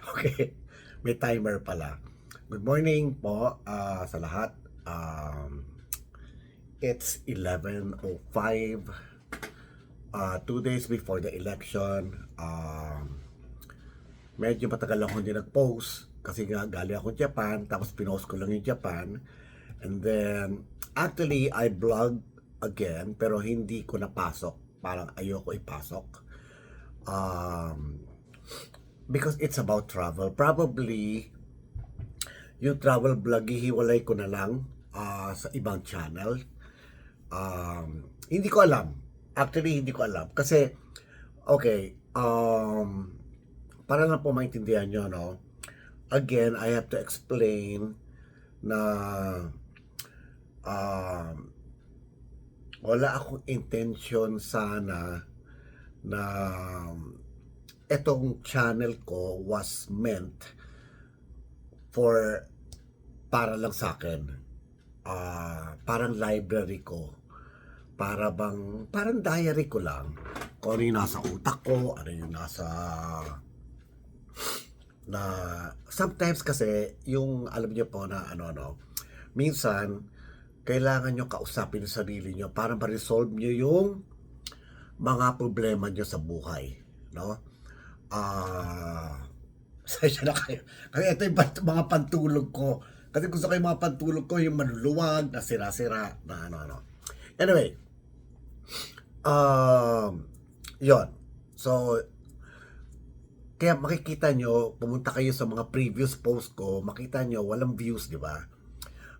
Okay, may timer pala. Good morning po sa lahat. It's 11:05, 2 days before the election. Medyo matagal ako hindi nag-post kasi nga galing ako Japan, tapos pinost ko lang yung Japan. And then, actually, I vlog again, pero hindi ko napasok. Parang ayoko ipasok. Because it's about travel. Probably, yung travel vlog, hihiwalay ko na lang sa ibang channel. Hindi ko alam. Actually, hindi ko alam. Kasi, okay, para lang po maintindihan nyo, no? Again, I have to explain na wala akong intention sana na etong channel ko was meant for para lang sa akin. Parang library ko. Parang diary ko lang. Kung ano yung nasa utak ko, ano yung nasa na sometimes kasi yung alam niyo po na minsan kailangan nyo kausapin yung sarili nyo para ma-resolve nyo yung mga problema nyo sa buhay, no? Sasya na kayo. Kasi ito yung mga pantulog ko. Kasi gusto ko yung mga pantulog ko, yung maluluwag, na sira-sira, na ano. Anyway, yon. So, kaya makikita nyo, pumunta kayo sa mga previous post ko, makita nyo, walang views, di ba?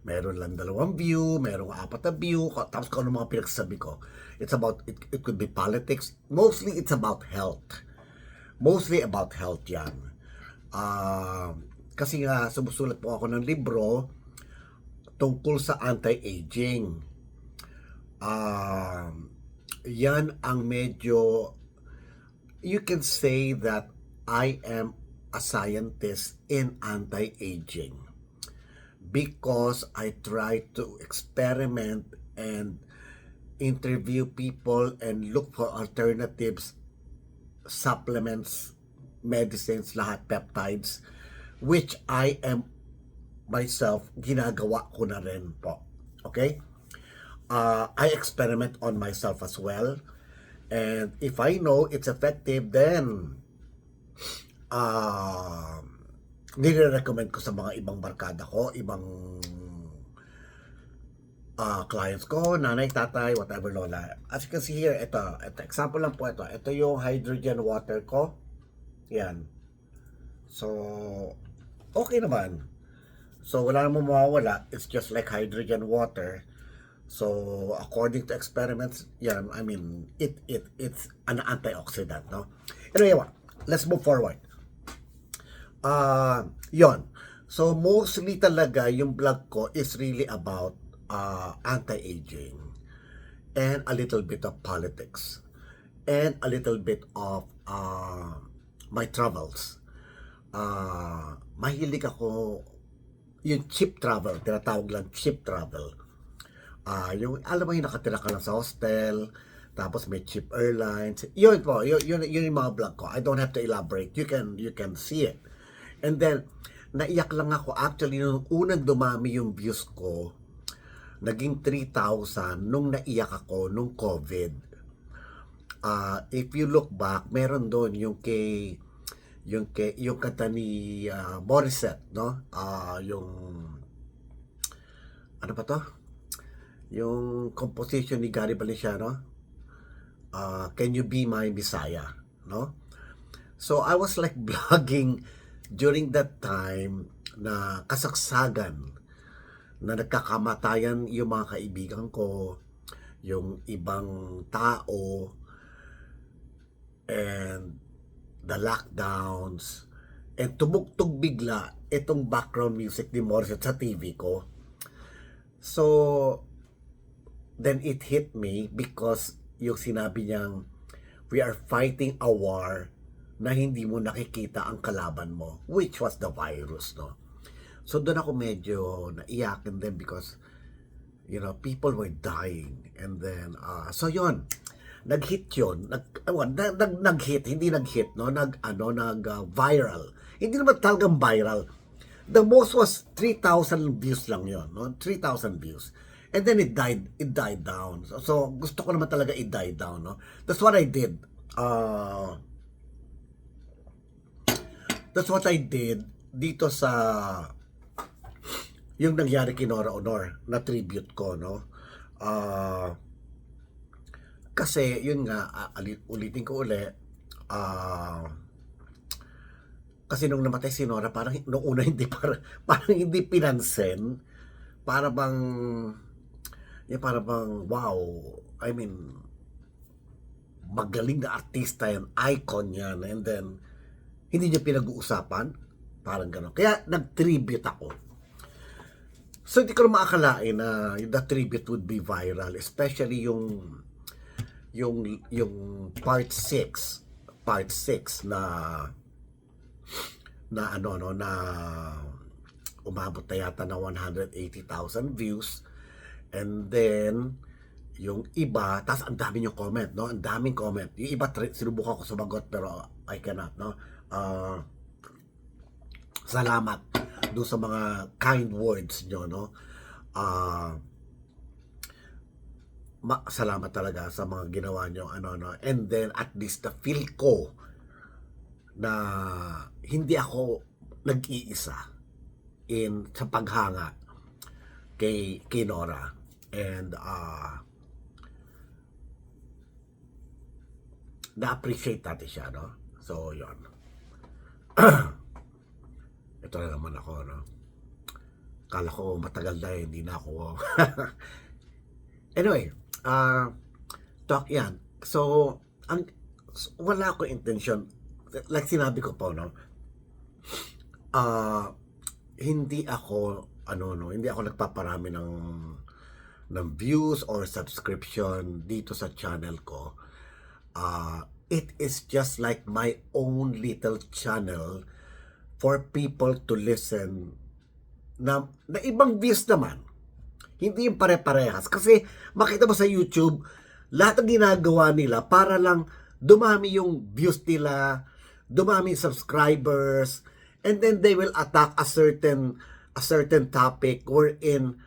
Meron lang 2 view, merong 4 na view, tapos kung ano mga pinagsasabi ko. It's about, it could be politics. Mostly, it's about health. Mostly about health yan. Kasi nga, sumusulat po ako ng libro tungkol sa anti-aging. Yan ang medyo, you can say that I am a scientist in anti-aging because I try to experiment and interview people and look for alternatives, supplements, medicines, lahat, peptides, which I am myself, ginagawa ko na rin po. Okay? I experiment on myself as well. And if I know it's effective, then nire-recommend ko sa mga ibang barkada ko, ibang clients ko, nanay, tatay, whatever, lola. As you can see here, ito example lang po ito. Ito yung hydrogen water ko. Yan. So, okay naman. So, wala namang mawawala. It's just like hydrogen water. So, according to experiments, yan, I mean, it's an antioxidant, no? Anyway, let's move forward. Yon. So, mostly talaga yung vlog ko is really about anti-aging and a little bit of politics and a little bit of my travels. Mahilig ako yung cheap travel, tinatawag lang cheap travel. Yung alam mo yung nakatira ka lang sa hostel, tapos may cheap airlines. Yun po, yun yung mga vlog ko. I don't have to elaborate. You can see it. And then naiyak lang ako actually nung unang dumami yung views ko. Naging 3,000 nung naiyak ako nung COVID. If you look back, meron doon yung kanta ni Morissette, no? Yung ano ba to? Yung composition ni Gary Valenciano, Can You Be My Messiah, no? So I was like vlogging during that time na kasagsagan na nagkakamatayan yung mga kaibigan ko, yung ibang tao, and the lockdowns, and tumugtog bigla itong background music ni Morissette sa TV ko. So, then it hit me because yung sinabi niyang, we are fighting a war na hindi mo nakikita ang kalaban mo, which was the virus, no? So doon ako medyo naiyak, and then because people were dying, and then so yon, nag-hit yun, nag-hit, hindi nag-hit, no, nag viral. Hindi naman talagang viral. The most was 3,000 views lang yon, no? 3,000 views. And then it died down. So gusto ko naman talaga it-die down, no? That's what I did. That's what I did dito sa yung nangyari kay Nora Honor na tribute ko, no? Kasi yun nga, ulitin ko uli, kasi nung namatay si Nora, parang nung una hindi parang hindi pinansin. Para bang wow, I mean, magaling na artista yan, icon yan, and then hindi niya pinag-uusapan, parang gano'n. Kaya nag-tribute ako. So hindi ko na maakalain na the tribute would be viral, especially yung part 6 na ano no, na umabot na yata na 180,000 views. And then yung iba, tas ang dami yung comment, no? Ang daming comment. Yung iba sinubukan ko sumagot pero I cannot, no? Salamat doon sa mga kind words nyo, no? Salamat talaga sa mga ginawa nyo, ano, no? And then at least the feel ko na hindi ako nag-iisa sa paghanga kay Nora. And na-appreciate natin siya, no? So, yun. Ito na naman ako, no? Kala ko matagal na, hindi na ako. Anyway, talk yan. So, wala ko intention. Like sinabi ko po, no? Hindi ako, hindi ako nagpaparami ng views or subscription dito sa channel ko. It is just like my own little channel for people to listen na ibang views naman. Hindi yung pare-parehas. Kasi makita mo sa YouTube, lahat ng ginagawa nila para lang dumami yung views nila, dumami yung subscribers, and then they will attack a certain topic wherein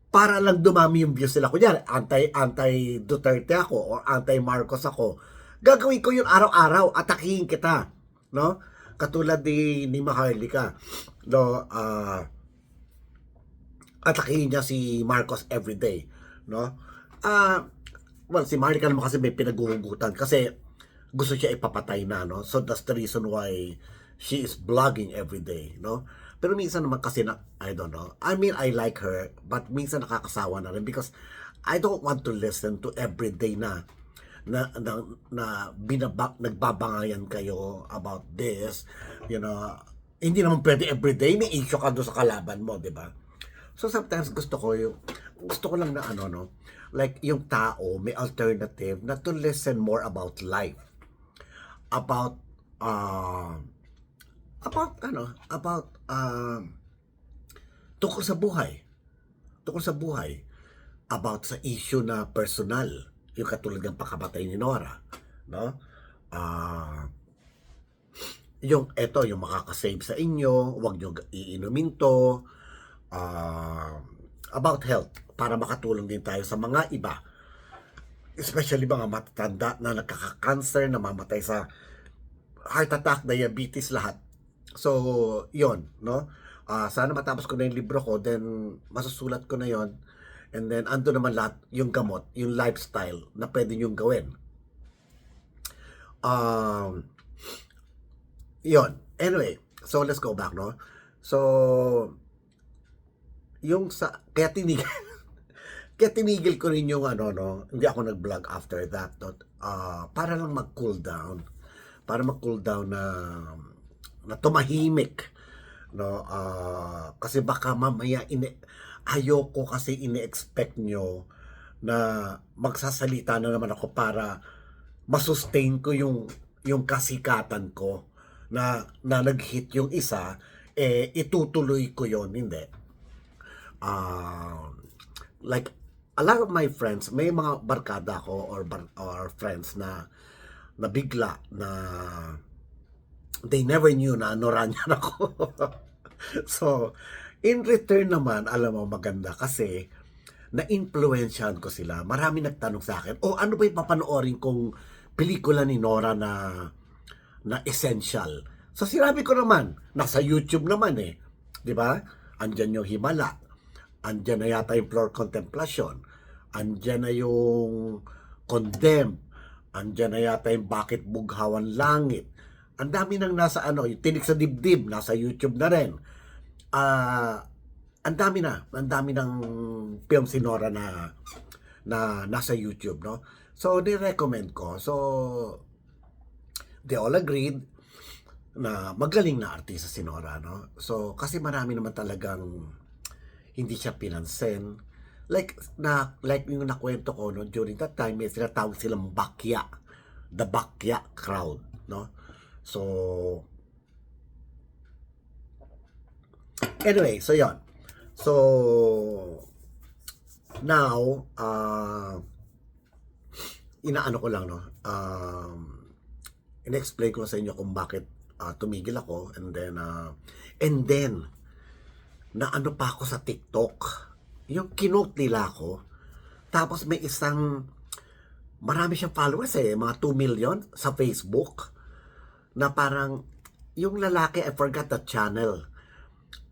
para lang dumami yung views nila. Kunyari, anti Duterte ako or anti-Marcos ako. Gagawin ko yun araw-araw, atakihin kita, no? Katulad ni Maharlika, no? Atakihin niya si Marcos everyday, no? Well, si Maharlika naman kasi may pinaghuhugutan kasi gusto siya ipapatay na, no? So that's the reason why she is blogging everyday, no? Pero minsan naman kasi I don't know. I mean, I like her, but minsan nakakasawa na rin because I don't want to listen to everyday na nagbabangayan kayo about this, you know. Hindi naman pwede everyday may issue ka doon sa kalaban mo, di ba? So sometimes gusto ko lang na like yung tao may alternative na to listen more about life, about tungkol sa buhay, about sa issue na personal, yung katulad ng pagkamatay ni Nora, no? Yung makakasave sa inyo, huwag nyo iinumin to, about health, para makatulong din tayo sa mga iba, especially mga matatanda na nagkaka-cancer, namamatay sa heart attack, diabetes, lahat. So, yon, no? Sana matapos ko na yung libro ko, then masusulat ko na yon. And then, ando naman lahat, yung gamot, yung lifestyle na pwede nyong gawin. Yon. Anyway, so let's go back, no? So, kaya tinigil ko rin yung hindi ako nag-vlog after that, no? Para lang mag-cool down. Para mag-cool down na tumahimik, no? Kasi baka mamaya ayoko kasi ini-expect nyo na magsasalita na naman ako para masustain ko yung kasikatan ko na nag-hit yung isa, itutuloy ko yon, hindi. Like a lot of my friends, may mga barkada ko or friends na bigla na they never knew na Noranyan ako. So, in return naman, alam mo, maganda kasi na-influensyahan ko sila. Marami nagtanong sa akin, ano ba yung papanoorin kong pelikula ni Nora na essential? So, sinabi ko naman, nasa YouTube naman eh. Di ba? Andyan yung Himala. Andyan na yata yung Floor Contemplation. Andyan na yung Condemn. Andyan na yata yung Bakit Bughawan Langit. Ang dami nang nasa yung Tinik sa Dibdib, nasa YouTube na rin. Ang dami ng film si Nora na nasa YouTube, no? So, ni-recommend ko. So, they all agreed na magaling na artista si Nora, no? So, kasi marami naman talagang hindi siya pinansin. Like yung nakwento ko, no, during that time, may sinatawag silang bakya. The bakya crowd, no? So, anyway, so yon. So, now, inaano ko lang, no? In-explain ko sa inyo kung bakit tumigil ako, and then na ano pa ako sa TikTok, yung kinote nila ako, tapos may marami siyang followers mga 2 million sa Facebook, na parang yung lalaki, I forgot the channel,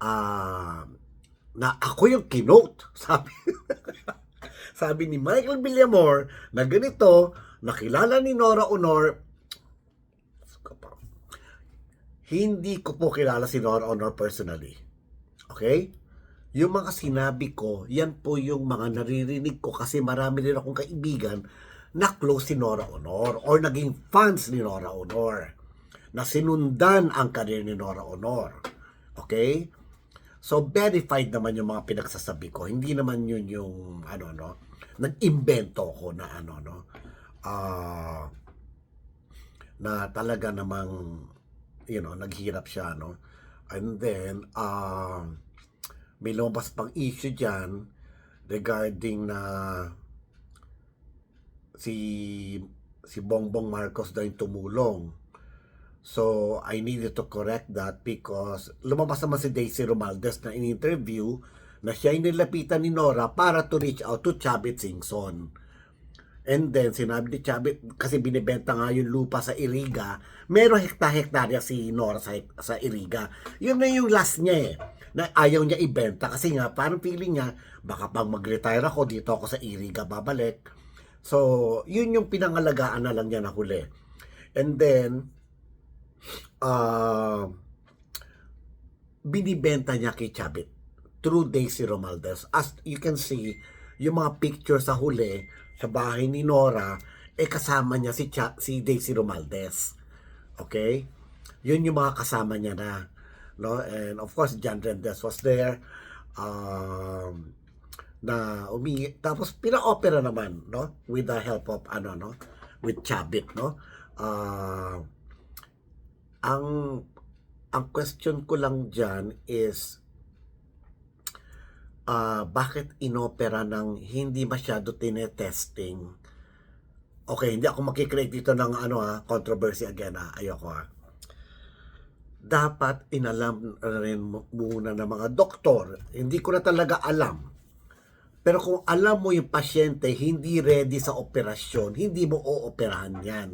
na ako yung kinote, sabi ni Michael Villamor na ganito, nakilala ni Nora Honor. Hindi ko po kilala si Nora Honor personally. Okay? Yung mga sinabi ko, yan po yung mga naririnig ko kasi marami rin akong kaibigan na close si Nora Honor or naging fans ni Nora Honor, na sinundan ang career ni Nora Honor. Okay? So, verified naman yung mga pinagsasabi ko. Hindi naman yun yung, nag-invento ko na na talaga namang, naghirap siya, no? And then, may lumabas pang issue dyan regarding na si Bongbong Marcos daw yung tumulong. So, I needed to correct that because lumabas naman si Daisy Romualdez na in-interview na siya yung nilapitan ni Nora para to reach out to Chavit Singson. And then, sinabi ni Chavit, kasi binibenta nga yung lupa sa Iriga, meron hektarya si Nora sa Iriga. Yun na yung last niya na ayaw niya ibenta kasi nga, parang feeling niya, baka pag mag-retire ako, dito ako sa Iriga babalik. So, yun yung pinangalagaan na lang niya na huli. And then, binibenta niya kay Chavit through Daisy Romualdez. As you can see, yung mga picture sa huli, sa bahay ni Nora, kasama niya si Daisy Romualdez. Okay? Yun yung mga kasama niya na. No? And of course, John Rendes was there. Na tapos pina-opera naman, no? With the help of, with Chavit, no? Ang question ko lang dyan is, bakit inopera ng hindi masyado tinetesting? Okay, hindi ako makikreate dito ng controversy again, ayoko Dapat inalam rin muna ng mga doktor. Hindi ko na talaga alam. Pero kung alam mo yung pasyente hindi ready sa operasyon, hindi mo ooperahan yan.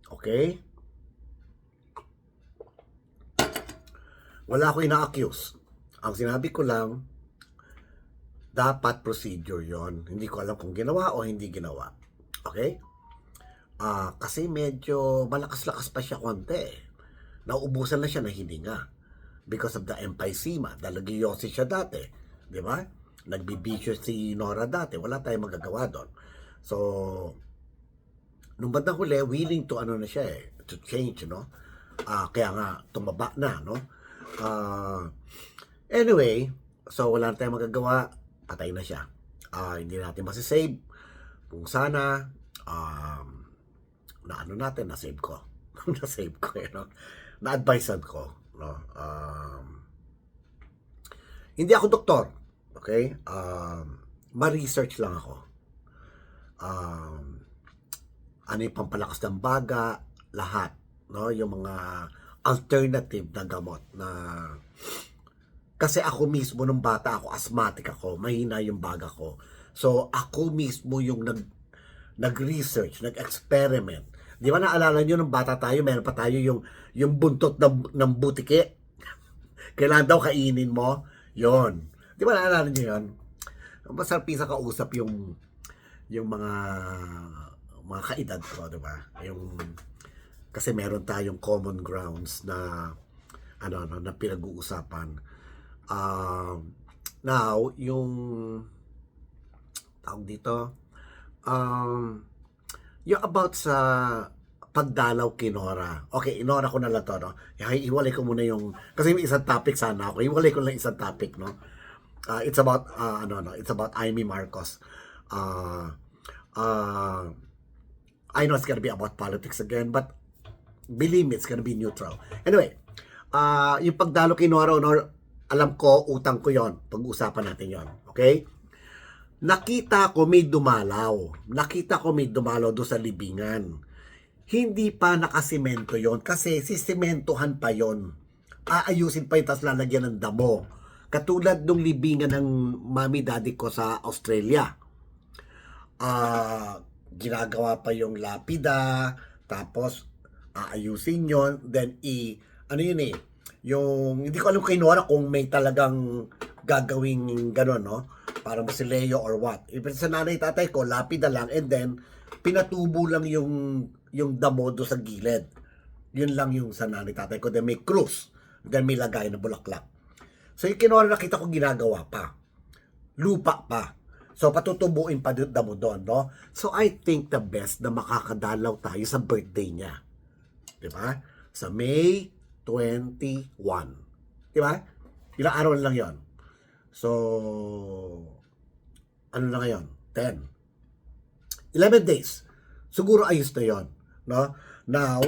Okay? Wala ako ina-accuse. Ang sinabi ko lang, dapat procedure yon. Hindi ko alam kung ginawa o hindi ginawa. Okay? Kasi medyo malakas-lakas pa siya konti. Nauubusan na siya ng hininga because of the emphysema. Dalagyosis siya dati. Di ba? Nagbibisyo si Nora dati. Wala tayong magagawa doon. So, nung bandang huli, willing to na siya to change, no? Kaya nga, tumaba na, no? Anyway, so wala tayong magagawa, patay na siya. Hindi natin masisave. Kung sana, na-save ko. Na-save ko, na-advisean ko, no? Hindi ako doktor, okay? Ma-research lang ako. Ano yung pampalakas ng baga, lahat, no? Yung mga alternative na gamot na kasi ako mismo nung bata ako, asthmatic ako, mahina yung baga ko. So ako mismo yung nag-research, nag-experiment. Di ba naalala nyo nung bata tayo, meron pa tayo yung buntot ng butike. Kailangan daw kainin mo. Yon. Di ba naalala nyo yun? Masarap sa kausap yung mga kaedad ko, di ba? Kasi meron tayong common grounds na na pinag-uusapan. Now, yung tawag dito, yung about sa pagdalaw kay Nora. Okay, inora ko na lang to, no? Iwalay ko muna yung, kasi may isang topic sana ako. Iwalay ko lang isang topic, no? It's about, it's about Amy Marcos. I know it's gonna be about politics again, but believe me, it's gonna be neutral. Anyway, yung pagdalo kay Nora, alam ko, utang ko yon. Pag-usapan natin yon. Okay? Nakita ko may dumalaw doon sa libingan. Hindi pa nakasimento yon kasi sisimentohan pa yon. Aayusin pa yun, tapos lalagyan ng damo. Katulad nung libingan ng mami daddy ko sa Australia. Ginagawa pa yung lapida, tapos aayusin yon, then yung, hindi ko alam kay Nora kung may talagang gagawing gano'n, no? Parang si Leo or what. Even sa nanay tatay ko, lapida lang, and then, pinatubo lang yung damo do sa gilid. Yun lang yung sa nanay tatay ko. Then may krus. Then may lagay na bulaklak. So yung kinora nakita ko ginagawa pa. Lupa pa. So patutubuin pa damo doon, no? So I think the best na makakadalaw tayo sa birthday niya. Diba? Sa May 21. Diba? Ilang araw lang yon. So, ano na ngayon? 10. 11 days. Siguro ayos na yon, no? Now,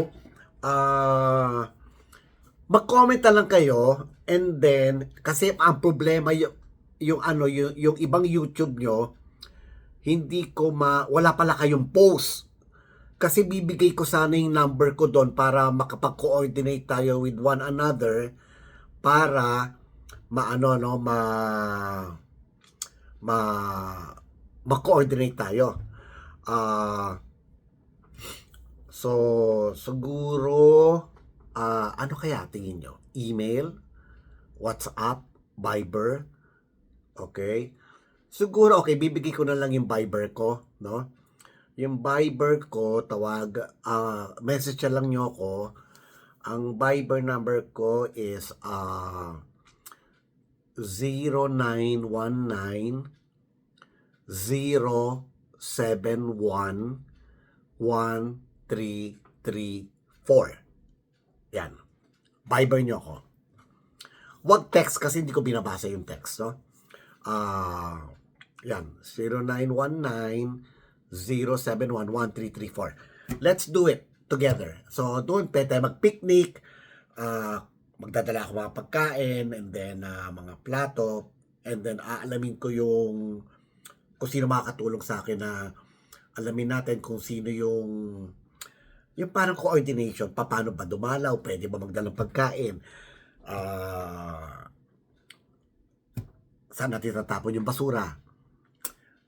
mag-comment na lang kayo, and then, kasi ang problema yung ibang YouTube nyo, wala pala kayong post. Kasi bibigay ko sana yung number ko doon para makapag-coordinate tayo with one another para ma-coordinate tayo. So siguro ano kaya tingin nyo? Email, WhatsApp, Viber, okay? Siguro okay, bibigay ko na lang yung Viber ko, no? Yung Viber ko, message lang nyo ako. Ang Viber number ko is 0919 071 1334. Yan. Viber nyo ako. Wag text kasi hindi ko binabasa yung text, no? Yan. 0919 0711334. Let's do it together. So, doon pwede mag-picnic, magdadala ako mga pagkain, and then mga plato, and then aalamin ko kung sino makakatulong sa akin na alamin natin kung sino yung parang coordination, paano ba dumalaw, pwede ba magdala ng pagkain, saan natin tatapon yung basura.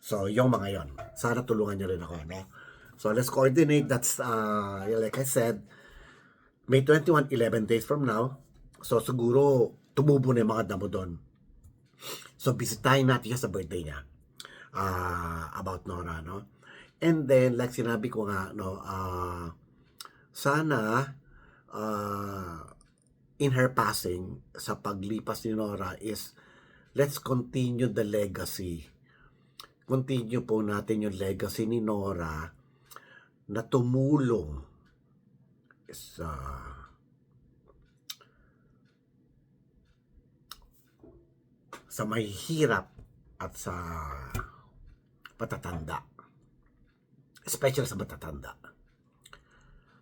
So, yung mga yon. Sana tulungan nyo rin ako, no? So, let's coordinate. That's, like I said, May 21, 11 days from now. So, siguro, tumubo na yung mga damo doon. So, bisitahin natin siya sa birthday niya. About Nora, no? And then, like sinabi ko nga, no, sana, in her passing, sa paglipas ni Nora is, let's continue the legacy. Continue po natin yung legacy ni Nora na tumulong sa mahihirap at sa matatanda. Especially sa matatanda.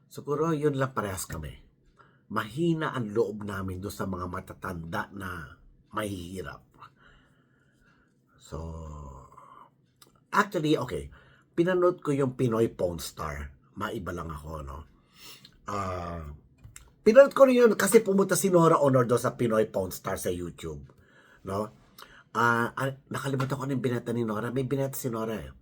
Siguro yun lang parehas kami. Mahina ang loob namin doon sa mga matatanda na mahihirap. So, actually, okay. Pinanood ko yung Pinoy Pawn Star. Maiba lang ako, no? Pinanood ko rin yun kasi pumunta si Nora Honor doon sa Pinoy Pawn Star sa YouTube. No? Nakalimutan ko na yung binenta ni Nora. May binenta si Nora eh.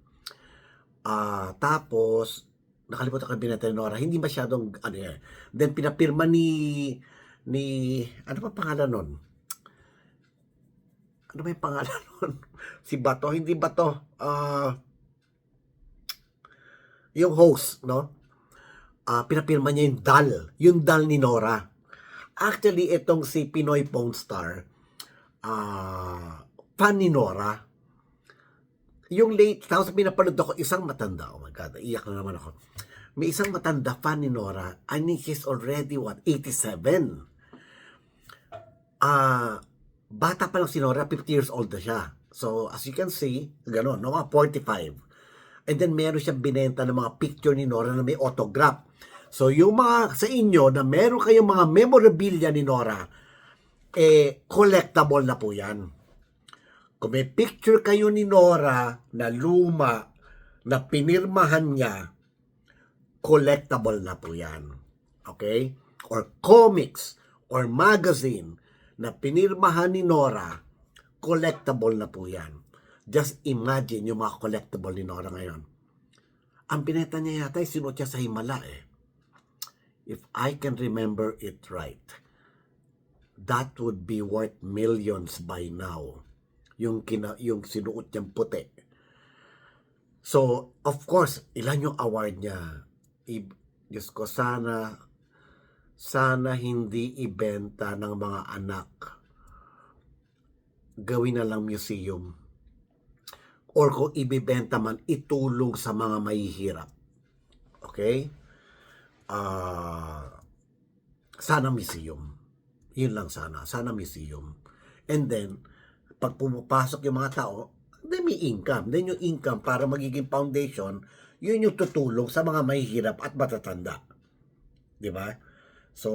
Tapos, nakalimutan ko yung binenta ni Nora. Hindi masyadong, ano eh. Then, pinapirma ni, ano pa pangalan nun? Ano ba yung pangalan nun? Si Bato, hindi Bato. Yung host, no? Pinapirma niya yung DAL ni Nora. Actually, itong si Pinoy Pawn Star, fan ni Nora. Yung late, tapos pinapanood ako, isang matanda, oh my God, iyak na naman ako. May isang matanda, fan ni Nora, I think she's already, 87? Bata pa lang si Nora, 50 years old na siya. So, as you can see, gano'n, no, mga 45. And then, meron siyang binenta ng mga picture ni Nora na may autograph. So, yung mga sa inyo na meron kayong mga memorabilia ni Nora, collectible na po yan. Kung may picture kayo ni Nora na luma, na pinirmahan niya, collectible na po yan. Okay? Or comics, or magazine, na pinirmahan ni Nora, collectible na po yan. Just imagine yung mga collectible ni Nora ngayon. Ang binenta niya yata, sinuot siya sa Himala eh. If I can remember it right, that would be worth millions by now. Yung sinuot niyang puti. So, of course, ilan yung award niya? Diyos ko, sana hindi ibenta ng mga anak. Gawin na lang museum. Or kung ibibenta man, itulong sa mga mahihirap. Okay? Sana museum. Yun lang sana. Sana museum. And then, pag pumapasok yung mga tao, then may income. Then yung income para magiging foundation, yun yung tutulong sa mga mahihirap at matatanda. Di ba? So,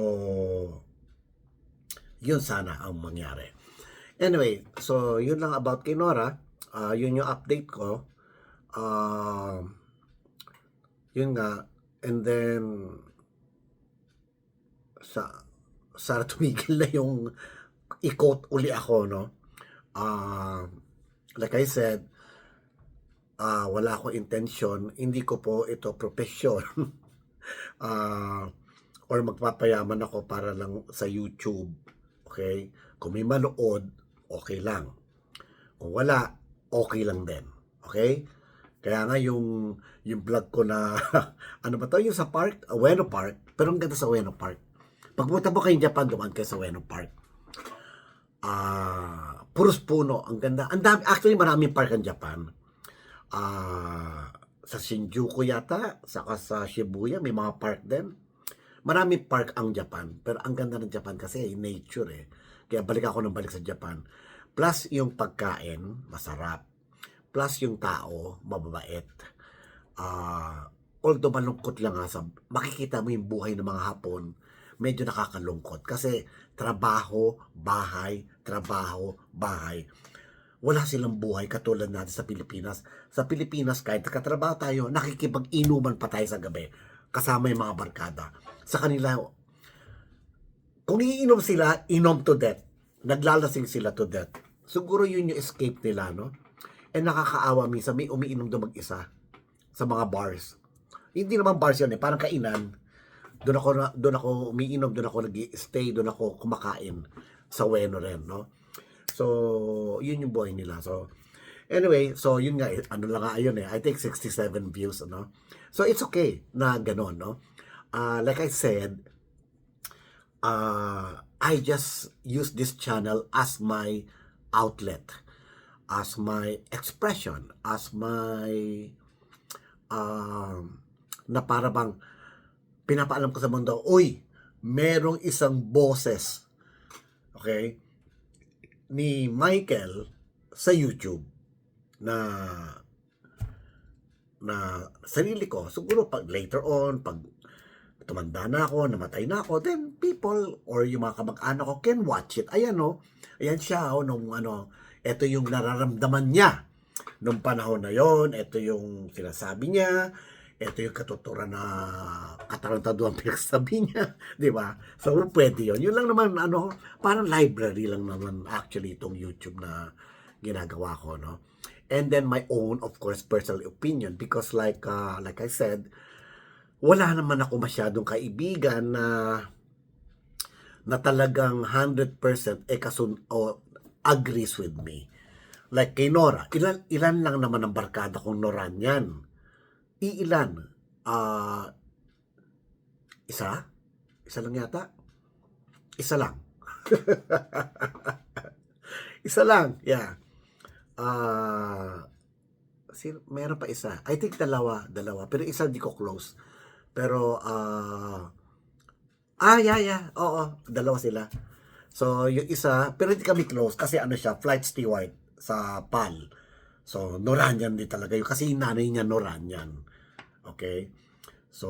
yun sana ang mangyari. Anyway, so yun lang about kay Nora. Yun yung update ko. Yun nga. And then, sana tumigil na yung i-quote uli ako, no? Like I said, wala akong intention, hindi ko po ito profession. Or magpapayaman ako para lang sa YouTube. Okay? Kung may manood, okay lang. Kung wala, okay lang din. Okay? Kaya nga yung vlog ko na, ano ba to? Yung sa park, Ueno Park. Pero ang ganda sa Ueno Park. Pagpunta mo kayo in Japan, dumaan kayo sa Ueno Park. Puros puno. Ang ganda. Ang dami, actually, maraming park ang Japan. Sa Shinjuku yata, saka sa Shibuya, may mga park din. Maraming park ang Japan. Pero ang ganda ng Japan kasi nature eh. Kaya balik ako ng balik sa Japan. Plus yung pagkain, masarap. Plus yung tao, mababait. Although malungkot lang sa makikita mo yung buhay ng mga Hapon, medyo nakakalungkot. Kasi trabaho, bahay, wala silang buhay katulad natin sa Pilipinas. Sa Pilipinas, kahit nakatrabaho tayo, nakikipag-inuman pa tayo sa gabi kasama yung mga barkada. Sa kanila, kung iinom sila, inom to death. Naglalasing sila to death. Siguro yun yung escape nila, no? Nakakaawa minsan, may umiinom doon mag-isa sa mga bars. Hindi naman bars yan eh, parang kainan. Doon ako umiinom, doon ako nag-stay, doon ako kumakain sa Ueno rin, no? So, yun yung buhay nila. So, anyway, so yun nga, ano lang nga yun eh, I think 67 views, no? So, it's okay na gano'n, no? Like I said, I just use this channel as my outlet, as my expression, as my, na para bang, pinapaalam ko sa mundo, uy, merong isang boses, okay, ni Michael sa YouTube na sarili ko. Siguro pag later on, pag tumanda na ako, namatay na ako, then people or yung mga kamag-anak ko can watch it. Ayan o, ayan siya o, nung ito yung nararamdaman niya nung panahon na yon, ito yung sinasabi niya, ito yung katuturan na katarantaduhan pinagsabi niya, di ba? So, pwede yun. Yun lang naman, ano, parang library lang naman actually itong YouTube na ginagawa ko, no? And then my own, of course, personal opinion because like I said, wala naman ako masyadong kaibigan na talagang 100% o agrees with me. Like kay Nora, ilan lang naman ang barkada kong Noranian. Iilan? Ah, isa? Isa lang yata? Isa lang. Isa lang, yeah. Meron pa isa. I think dalawa. Pero isa di ko close. Pero, yeah. Oo, dalawa sila. So, yung isa, pero hindi kami close kasi ano siya, flight steward sa PAL. So, Noranian din talaga yun. Kasi yung nanay niya Noranian. Okay? So,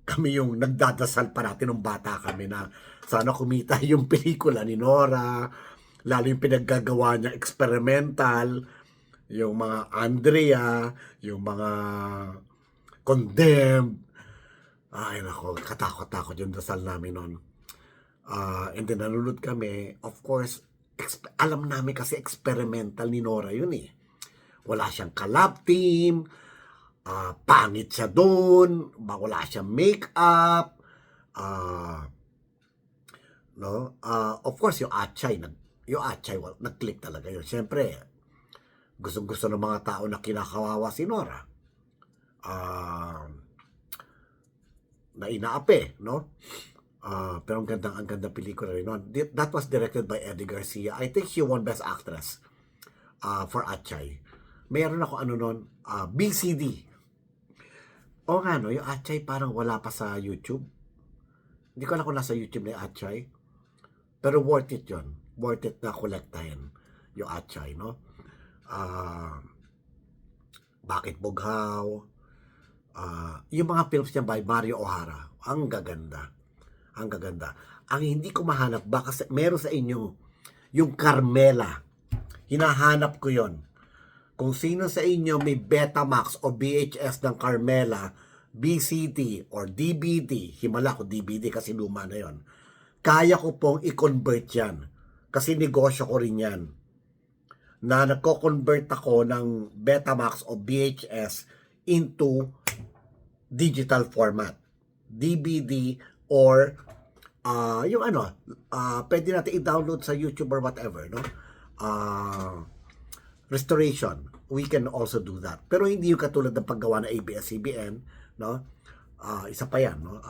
kami yung nagdadasal parati nung bata kami na sana kumita yung pelikula ni Nora, lalo yung pinaggagawa niya experimental, yung mga Andrea, yung mga Condemned. Ay, nako, katakot-takot yung dasal namin noon. And then nanonood kami, of course, alam namin kasi experimental ni Nora yun eh. Wala siyang collab team, pangit siya doon, wala siyang makeup, no? Of course, yung Achay, nag-click talaga yun. Siyempre, gusto ng mga tao na kinakawawa si Nora. Na inaapi, no? Pero ang ganda pelikula rin nun. That was directed by Eddie Garcia. I think she won Best Actress for Achay. Meron ako ano nun, BCD. O nga no, yung Achay parang wala pa sa YouTube. Hindi ko alam kung nasa YouTube na yung Achay. Pero worth it yun. Worth it na kolektahin yung Achay, no? Bakit Bughaw? Yung mga films niya by Mario O'Hara. Ang gaganda. Ang gaganda. Ang hindi ko mahanap, baka meron sa inyo yung Carmela. Hinahanap ko yon. Kung sino sa inyo may Betamax o VHS ng Carmela, BCD or DVD, himala ko DVD kasi luma na yon. Kaya ko pong i-convert yan. Kasi negosyo ko rin yan. Na nagko-convert ako ng Betamax o VHS into digital format. DVD or yung ano, pwede natin i-download sa YouTube or whatever, no? Restoration, we can also do that. Pero hindi yung katulad ng paggawa ng ABS-CBN, no? Isa pa yan, no?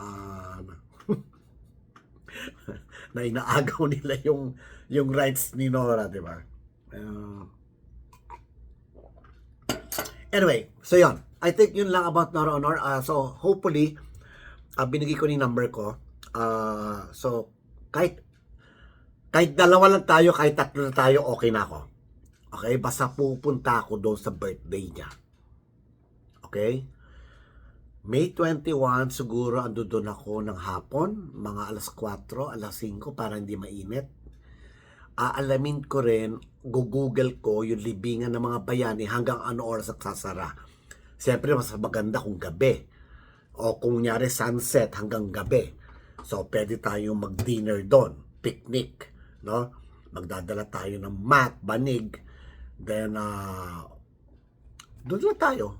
Na inaagaw nila yung rights ni Nora, di ba? Anyway, so yon. I think yun lang about Nora Honor. So hopefully, binigay ko yung number ko. So kahit dalawa lang tayo, kahit tatlo na tayo, okay na ako. Okay? Basta pupunta ako doon sa birthday niya. Okay? May 21, siguro ando doon ako ng hapon, mga alas 4, alas 5, para hindi mainit. Aalamin ko rin, google ko yung libingan ng mga bayani hanggang ano oras nagsasara. Siyempre, mas maganda kung gabi. O kung nyari sunset hanggang gabi. So, pwede tayong mag-dinner doon. Picnic. No? Magdadala tayo ng mat, banig. Then, doon lang tayo.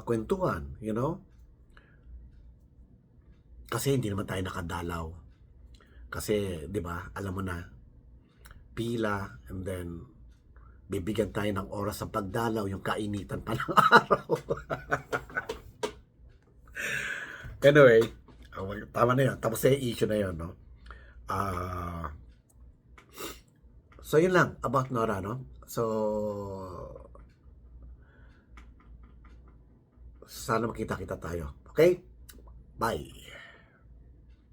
Kwentuhan, you know? Kasi hindi naman tayo nakadalaw. Kasi, di ba, alam mo na, pila, and then, bibigyan tayo ng oras sa pagdalaw, yung kainitan pa ng araw. Anyway, tama na yun. Tapos yung issue na yun, no? So, yun lang about Nora, no? So, sana makita-kita tayo. Okay? Bye.